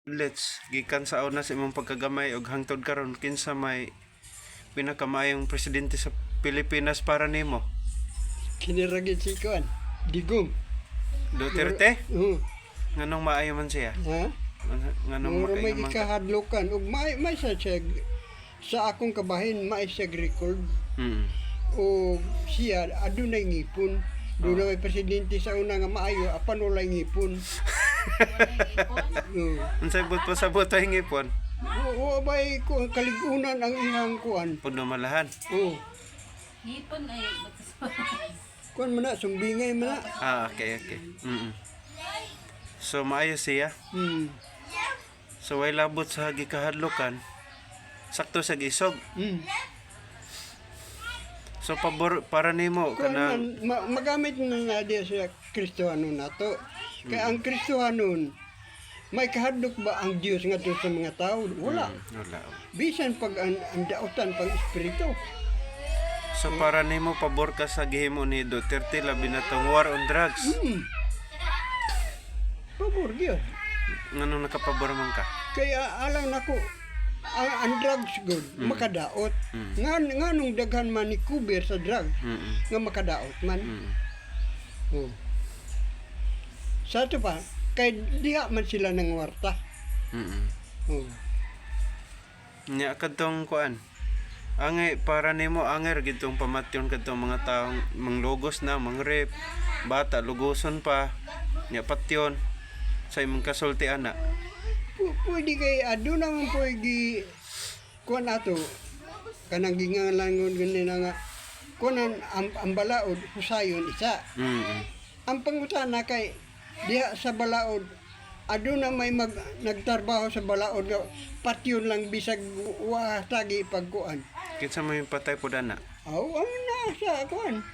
Let's gikan sa una sa imong pagkagamay og hangtod karon kinsa may pinakamayong presidente sa Pilipinas para nimo? Kiniragit si Kuan. Digong. Duterte? Oo. Nganong maayo man siya? Ha? Nganong Mura may maayo man? ikahadlokan. Ug may sa akong kabahin, may siya record. Mm. O siya, adunay ngipon. Doon na may presidente sa una nga maayo, apan walay ngipon. Oo. Unsay but pasabot ay ngipon? Oo, bay kaligunan ang ihang kuan. Pud malahan. Oo. Hipon ay Kuan man na, sumbingay man na. Okay. So maayo siya. So way labot sa gikahadlokan. Sakto sa gisog. So pabor para nimo Kuan kanang man, magamit na diya sa Kristohanon nato. Kaya ang Kristohanon, may kahadlok ba ang Diyos nga to sa mga tao? Wala. wala. Bisan pag ang dautan, pag espiritu. So para nimo pabor ka sa gihimo ni Duterte labi na tong war on drugs. Pabor Diyos. Nganong nakapabor man ka? Kaya alam nako, ang drugs good, makadaot. Nganong daghan man ni kuber sa drugs, nga makadaot man. Oh. Sa ito pa, kay diha man sila ng warta. Oh. Nya kadtong kuan. Angay para nimo anger gitong pamatyon kadtong mga taong manglogos na mangrep, bata lugoson pa, nya patyon sa imong kasulti ana. Pwede kay ado naman pwede kuan ato kanang gingalangon ganina nga kunan ang balaod husayon isa. Ang pangutana kay diha sa balaod ado na may nagtrabaho sa balaod nga patyon lang bisag watagi pagkuan. Kinsa may patay pud ana? Aw ang na sa kuan.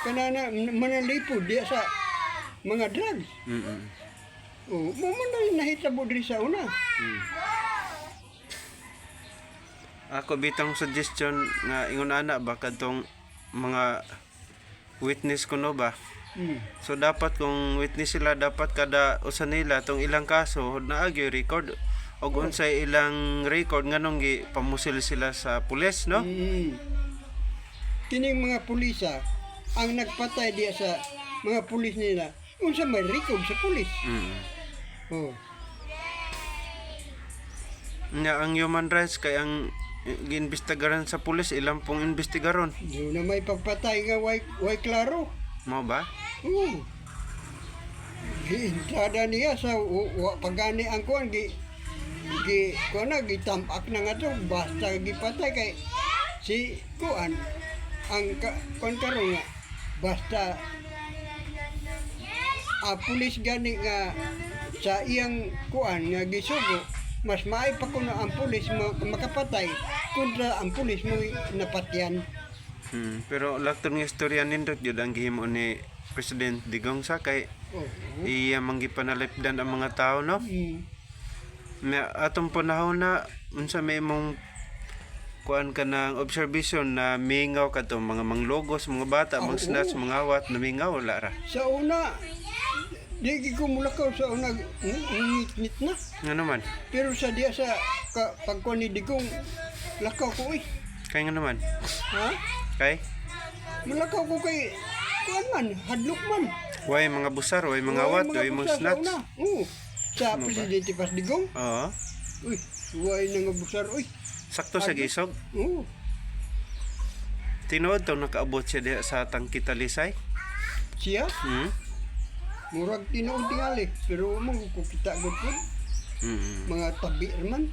Kanana manalipod diha sa mga drugs. Oh, mo man nahitabo diri sa una. Ako bitang suggestion nga ingon ana ba kadtong mga witness kuno ba? So dapat kung witness sila dapat kada usa nila tong ilang kaso naagi record og unsay ilang record nganong gi pamusil sila sa pulis no? Kining mga pulisa ang nagpatay diya sa mga pulis nila unsa may record sa pulis. Oh. Nya ang human rights kay ang giimbestigaran sa pulis ilang pong investigaron. Doon na may pagpatay nga way klaro. Mao ba? Oo. Giintada niya sa pagani ang kuan kuan gitampak na nga to basta gipatay kay si kuan ang kuan karon nga basta pulis gani nga sa iyang kuan nga gisugo mas maay pa kuno ang pulis makapatay kontra ang pulis mo napatyan. Pero lakton nga istorya nindot jud ang gihimo ni President Digong sa kay iya manggipanalipdan ang mga tao no. Na atong panahon na unsa may imong kuan ka ng observation na mingaw ka to mga manglogos mga bata mga snatch mga awat na mingaw wala ra. Sa una di ko mulakaw sa una ngit na. Nga naman. Pero sa diya sa pagkuan ni Digong lakaw ko Kay nga naman. Ha? Kay Malakaw ko kay kuan man, hadlok man. way mga busar, way mga awat, way mga snatch. Sa Presidente Pas Digong. Oo. Uy, way na nga busar, uy. Sakto sa gisog. Oo. Tinuod to nakaabot siya diha sa Tangkitalisay. Siya, murag tinuod tingali. Pero mo ko kita gud po. Mga tabi man.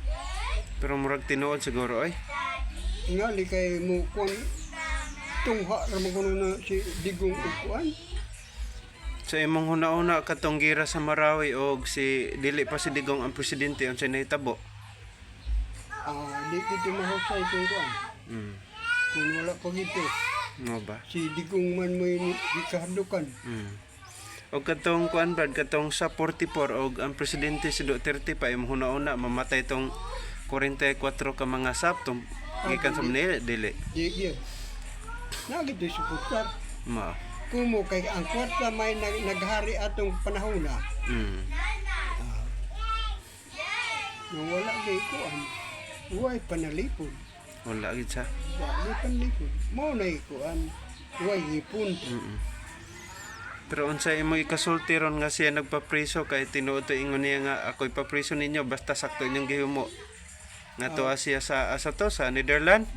Pero murag tinuod siguro ay. Tingali kay mo kuan tungha ra mo kuno na si Digong kuan. Sa imong huna-una katong gira sa Marawi og si dili pa si Digong ang presidente unsay nahitabo. Di kito mahusay kung kuan. Kung wala pa gito. Mo ba? Si Digong man may gikahadlukan. Og katong kuan brad katong sa 44 og ang presidente si Duterte pa imong huna-una mamatay tong 44 ka mga saptong gikan sa Manila dili. Di. Nagito suportar. Ma. Kumo kay ang kwarta may naghari atong panahon na. Nung wala kay kuan. Huwag panalipod. Wala gid sa. Wala panalipod. Mo na kuan. Huwag ipon. Pero unsa imo ikasulti ron nga siya nagpapriso kay tinuod to ingon niya nga ako ipapriso ninyo basta sakto inyong gihimo. Nga to siya sa asa to sa Netherlands.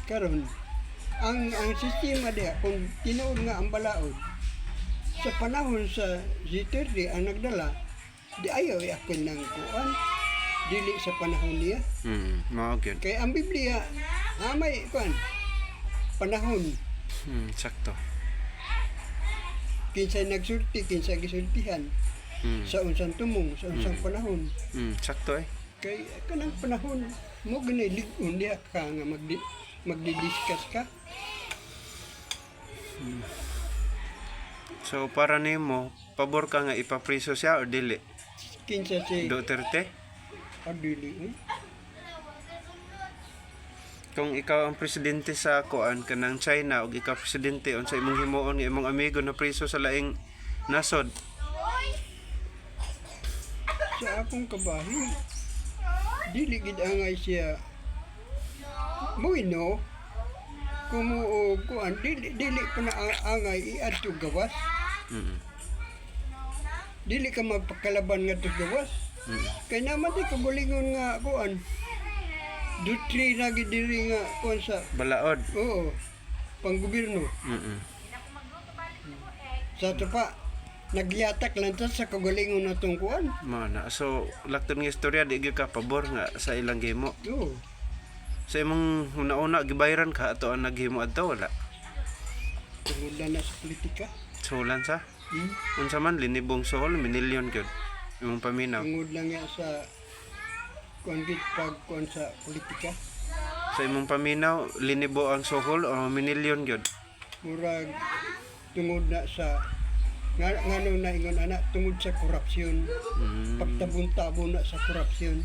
Karon ang sistema diha kung tinuod nga ang balaod sa panahon sa Duterte ang nagdala di ayaw iapil ng kuan dili sa panahon niya Mao gyud. kay ang Biblia may kuan panahon Sakto. kinsa nagsulti kinsa gisultihan sa unsang tumong sa unsang panahon Sakto kay kanang panahon mo ginilig-on diha ka nga magdi-discuss ka. So para nimo, pabor ka nga ipapriso siya o dili? Kinsa si Duterte? Adili. Kung ikaw ang presidente sa kuan kanang China ug ikaw presidente unsa imong himuon nga imong amigo na priso sa laing nasod? Sa akong kabahin, dili gid angay siya Buino, kumuog kuan dili pa na angay iadto gawas. Dili ka magpakalaban nga to gawas. Kay naman di kabulingon nga kuan. Dutri na gid diri nga kuan sa Balaod. oo panggobyerno. Sa to pa nagyatak lang ta sa kagalingon natong kuan. Mao na. So lakton nga istorya di gyud ka pabor nga sa ilang gihimo. Oo. Sa imong una-una gibayaran ka ato ang naghimo adto wala. Tungod na sa politika. Sulan sa. Unsa man linibong sohol minilyon gyud imong paminaw. Tungod lang nga sa kuan gid pag kuan sa politika. Sa imong paminaw linibo ang sohol o minilyon gyud. Murag tungod na sa ngano na ingon ana tungod sa korupsyon. Pagtabon-tabon na sa korupsyon.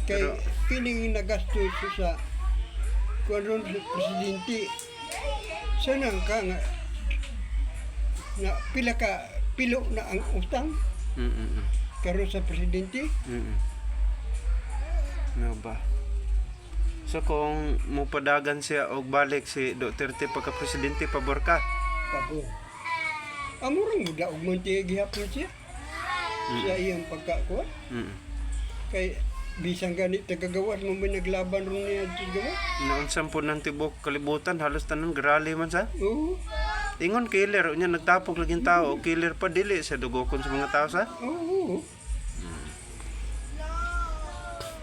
Kay kining nagastos sa kuan sa presidente sanang ka nga pilo na ang utang karon sa presidente. No ba? So kung mupadagan siya og balik si Duterte pagka presidente pabor ka? Pabor. Amurang muda og monte gihapon siya. Sa iyang pagkakuan. Kay bisang ganit tagagawas mo may naglaban ron niya sa gawas. Naunsan po ng tibok kalibutan halos tanan grali man sa. Oo. Ingon killer unya nagtapok laging tao, killer pa dili sa dugokon sa mga tao sa. Oo.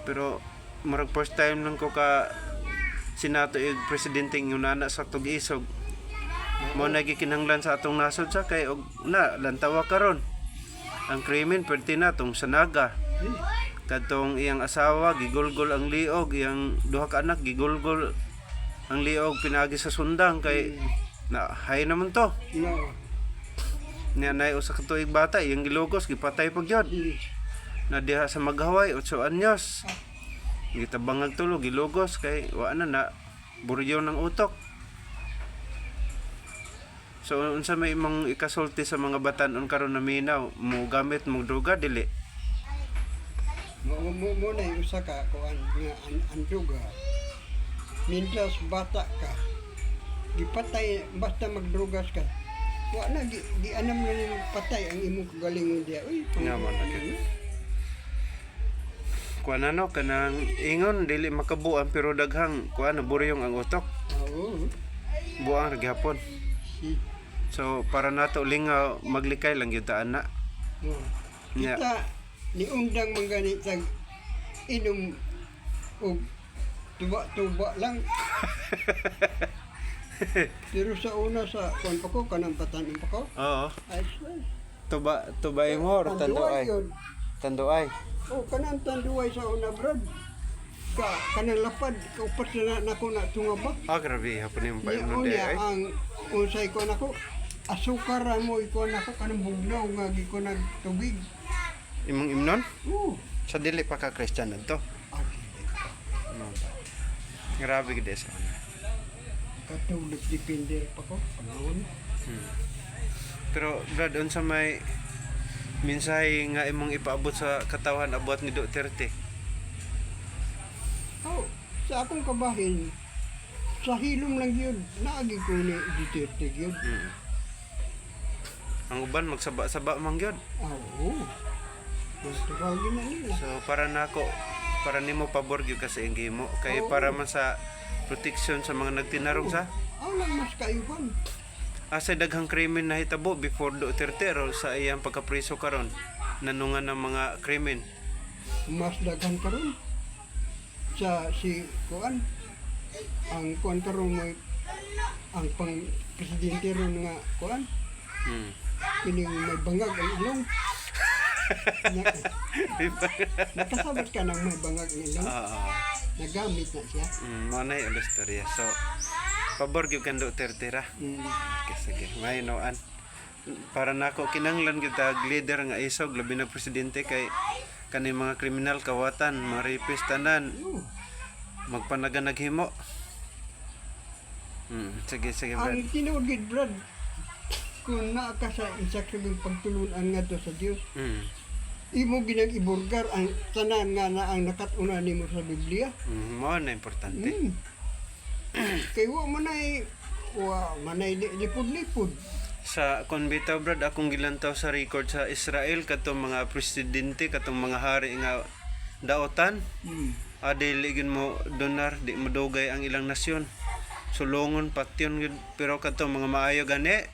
Pero murag first time lang ko ka sinato ig presidente ngunana sa tug-isog. Mo nagikinahanglan sa atong nasod sa kay og na lantawa karon. Ang krimen perti na tong sanaga. Kadtong iyang asawa gigulgol ang liog, iyang duha ka anak gigulgol ang liog pinagi sa sundang kay na hay naman to. No. Niya nay usa ka tuig bata iyang gilugos gipatay pag yun. Na diha sa maghaway 8 anyos. Gitabang tulog gilugos kay wa na buryo ng utok. So unsa may imong ikasulti sa mga batan-on karon na minaw mo gamit mo droga dili? Mo na yung usa ka kuan nga anduga. Mintas bata ka. Gipatay basta magdrugas ka. Wa na gianam na nimo patay ang imong kagalingon diya. Uy, Naman na gyud. Kuan ano kanang ingon dili makabuan pero daghang kuan buryong ang utok. Oo. Buang ra gyapon. So para nato lingaw maglikay lang gyud ta ana. Nya Kita ni undang mangganit sa inom og tuba-tuba lang. Pero sa una sa kuan pa ko kanang patanon pa ko. oo. Ay, swear. Tubay mo or Tanduay yun. Tanduay. Oh, kanang tanduay sa una, brad. Kanang lapad, kaupat na nako na tungaba. Grabe hapon yung pa Niya yung unya ay. ang unsay ko nako asukar mo iko nako kanang bugnaw nga gi ko nag tubig. Imong imnon? Sa Sa dili pa ka Christian adto. No. Grabe gid sa. Katulik depende pa ko. Panahon. Pero brad unsa may Minsay nga imong ipaabot sa katawan abot ni Duterte. Oh, sa akong kabahin, sa hilom lang yun, naagi ko ni Duterte yun. Ang uban magsaba-saba man gyud. Oo. Mas tawagin na nila. So para nako, para nimo pabor gyud kasi ang gimo kay para man sa protection sa mga nagtinarong sa Ang lang mas kayuhan. asa daghang krimen na hitabo before Duterte ro sa iyang pagkapriso karon nanungan ng mga krimen. Mas daghan karon sa si Kuan. Ang Kuan karon mo ang pang presidente ron nga Kuan. Kining may bangag ang ilong. Nakasabot ka ng may bangag ang ilong. Nagamit na siya. Mo na yung istorya. So pabor gyud kan Duterte ra. Okay, sige. May noan. Para nako kinahanglan gyud tag leader nga isog labi na presidente kay kani mga kriminal kawatan, mga rapist tanan magpanagan naghimo. Sige Brad. Ang tinuod Brad, kung naa ka sa insaksyon pagtulunan nga to sa Dios, imo ginang iburgar ang tanan nga na ang nakatuna nimo sa Biblia. Mo na importante. Kay wa manay lipod-lipod. Sa konbitaw Brad akong gilantaw sa record sa Israel katong mga presidente katong mga hari nga daotan. Dili gid mo donar, di mo dugay ang ilang nasyon. Sulongon patyon gid pero katong mga maayo gani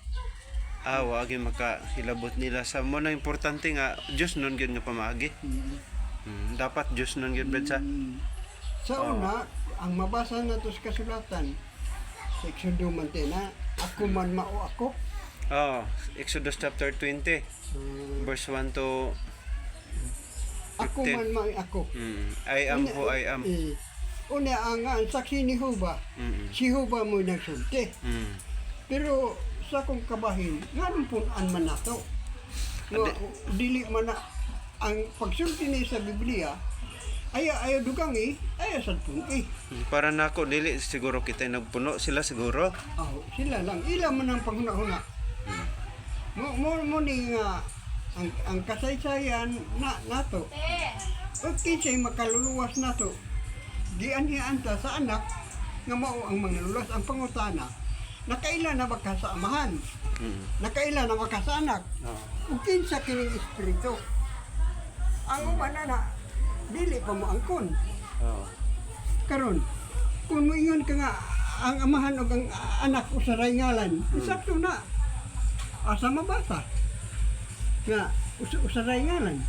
wa gyud makahilabot nila sa mo na importante nga Dios nun gyud nga pamaagi. Dapat Dios nun gyud Brad sa Sa una, ang mabasa na to sa kasulatan, sa Exodo man na, ako man mao ako. Exodus chapter 20 verse 1 to Ako 15. man mao ako. I am who I am. Una ang saksi ni Jehovah, si Jehovah mo nagsulti. Pero sa kong kabahin, ngayon po an man nato. Dili man na ang pagsulti ni sa Biblia, ayaw dugang ayaw sa pun Para nako dili siguro kita nagpuno sila siguro. Sila lang, ila man ang panghuna-huna. Mo ni nga, ang kasaysayan nato, o kinsay makaluluwas nato, gianhian ta sa anak, nga mao ang mga lulas, ang pangutana, nakaila na ba ka sa amahan? Nakaila na ba ka sa anak? O kinsa kining espiritu? Ang uban na dili pa mo angkon. Karon, kung moingon ka nga, ang amahan o ang anak usaray ngalan, sakto na. Asa mabasa? Nga, usaray ngalan.